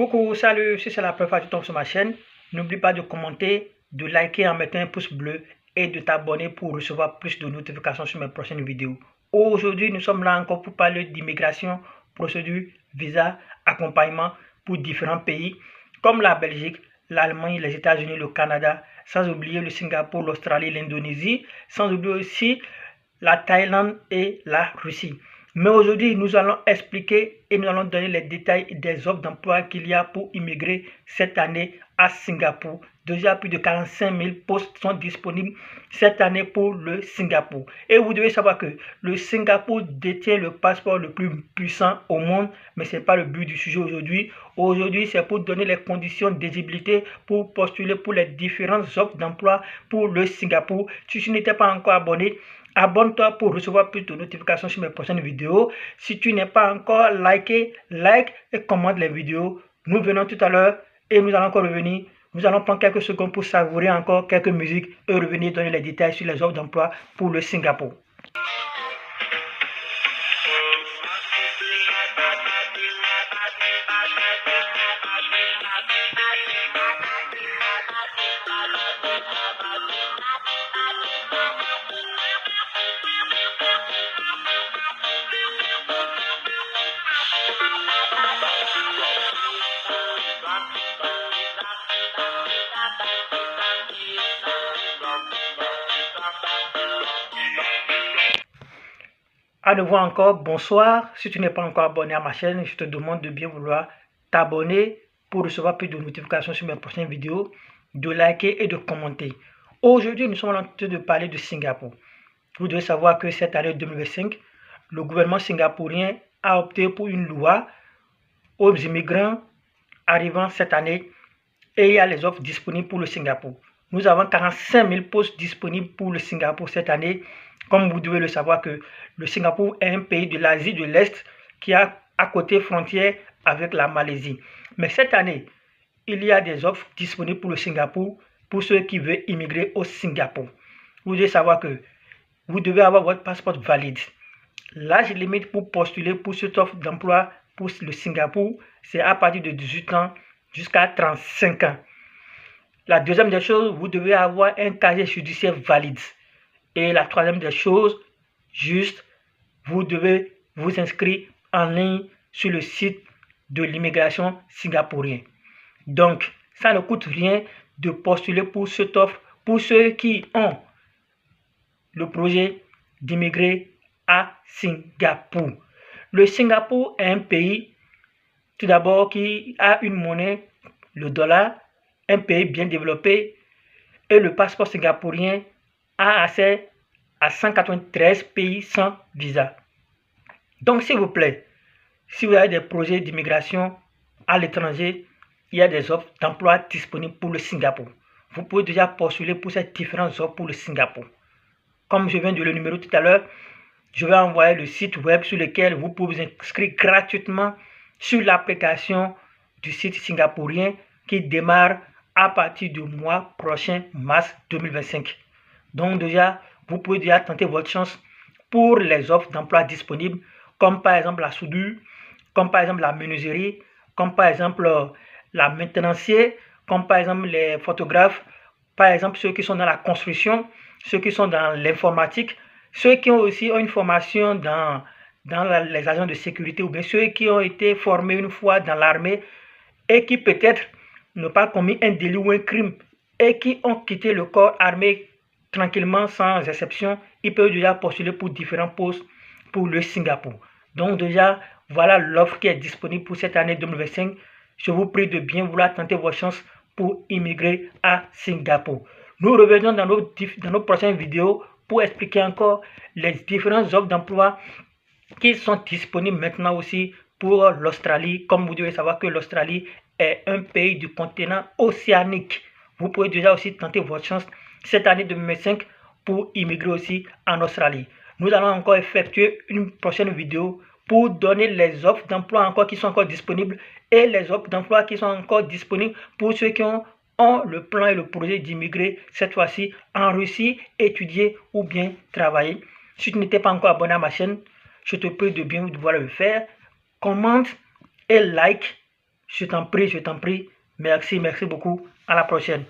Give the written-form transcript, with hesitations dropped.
Coucou, salut, si c'est la première fois que tu tombes sur ma chaîne, n'oublie pas de commenter, de liker en mettant un pouce bleu et de t'abonner pour recevoir plus de notifications sur mes prochaines vidéos. Aujourd'hui, nous sommes là encore pour parler d'immigration, procédure, visa, accompagnement pour différents pays comme la Belgique, l'Allemagne, les États-Unis, le Canada, sans oublier le Singapour, l'Australie, l'Indonésie, sans oublier aussi la Thaïlande et la Russie. Mais aujourd'hui, nous allons expliquer et nous allons donner les détails des offres d'emploi qu'il y a pour immigrer cette année à Singapour. Déjà, plus de 45 000 postes sont disponibles cette année pour le Singapour. Et vous devez savoir que le Singapour détient le passeport le plus puissant au monde, mais ce n'est pas le but du sujet aujourd'hui. Aujourd'hui, c'est pour donner les conditions d'éligibilité pour postuler pour les différentes offres d'emploi pour le Singapour. Si tu n'étais pas encore abonné, abonne-toi pour recevoir plus de notifications sur mes prochaines vidéos. Si tu n'es pas encore liké, like et commente les vidéos. Nous venons tout à l'heure et nous allons encore revenir. Nous allons prendre quelques secondes pour savourer encore quelques musiques et revenir donner les détails sur les offres d'emploi pour le Singapour. À nouveau encore, bonsoir. Si tu n'es pas encore abonné à ma chaîne, je te demande de bien vouloir t'abonner pour recevoir plus de notifications sur mes prochaines vidéos, de liker et de commenter. Aujourd'hui, nous sommes en train de parler de Singapour. Vous devez savoir que cette année 2025, le gouvernement singapourien a opté pour une loi aux immigrants arrivant cette année et il y a les offres disponibles pour le Singapour. Nous avons 45 000 postes disponibles pour le Singapour cette année. Comme vous devez le savoir que le Singapour est un pays de l'Asie de l'Est qui a à côté frontière avec la Malaisie. Mais cette année, il y a des offres disponibles pour le Singapour pour ceux qui veulent immigrer au Singapour. Vous devez savoir que vous devez avoir votre passeport valide. L'âge limite pour postuler pour cette offre d'emploi pour le Singapour, c'est à partir de 18 ans jusqu'à 35 ans. La deuxième des choses, vous devez avoir un casier judiciaire valide. Et la troisième des choses, juste, vous devez vous inscrire en ligne sur le site de l'immigration singapourien. Donc, ça ne coûte rien de postuler pour cette offre pour ceux qui ont le projet d'immigrer à Singapour. Le Singapour est un pays, tout d'abord, qui a une monnaie, le dollar, un pays bien développé, et le passeport singapourien a accès à 193 pays sans visa. Donc, s'il vous plaît, si vous avez des projets d'immigration à l'étranger, il y a des offres d'emploi disponibles pour le Singapour. Vous pouvez déjà postuler pour ces différentes offres pour le Singapour. Comme je viens de le numéro tout à l'heure, je vais envoyer le site web sur lequel vous pouvez vous inscrire gratuitement sur l'application du site singapourien qui démarre à partir du mois prochain, mars 2025. Donc déjà, vous pouvez déjà tenter votre chance pour les offres d'emploi disponibles, comme par exemple la soudure, comme par exemple la menuiserie, comme par exemple la maintenancier, comme par exemple les photographes, par exemple ceux qui sont dans la construction, ceux qui sont dans l'informatique, ceux qui ont aussi une formation dans les agents de sécurité ou bien ceux qui ont été formés une fois dans l'armée et qui peut-être n'ont pas commis un délit ou un crime et qui ont quitté le corps armé tranquillement sans exception, ils peuvent déjà postuler pour différents postes pour le Singapour. Donc déjà, voilà l'offre qui est disponible pour cette année 2025. Je vous prie de bien vouloir tenter vos chances pour immigrer à Singapour. Nous revenons dans nos prochaines vidéos pour expliquer encore les différentes offres d'emploi qui sont disponibles maintenant aussi pour l'Australie. Comme vous devez savoir que l'Australie est un pays du continent océanique. Vous pouvez déjà aussi tenter votre chance cette année 2025 pour immigrer aussi en Australie. Nous allons encore effectuer une prochaine vidéo pour donner les offres d'emploi encore qui sont encore disponibles et les offres d'emploi qui sont encore disponibles pour ceux qui ont le plan et le projet d'immigrer cette fois-ci en Russie, étudier ou bien travailler. Si tu n'étais pas encore abonné à ma chaîne, je te prie de bien vouloir le faire. Commente et like Je t'en prie, je t'en prie. Merci, merci beaucoup. À la prochaine.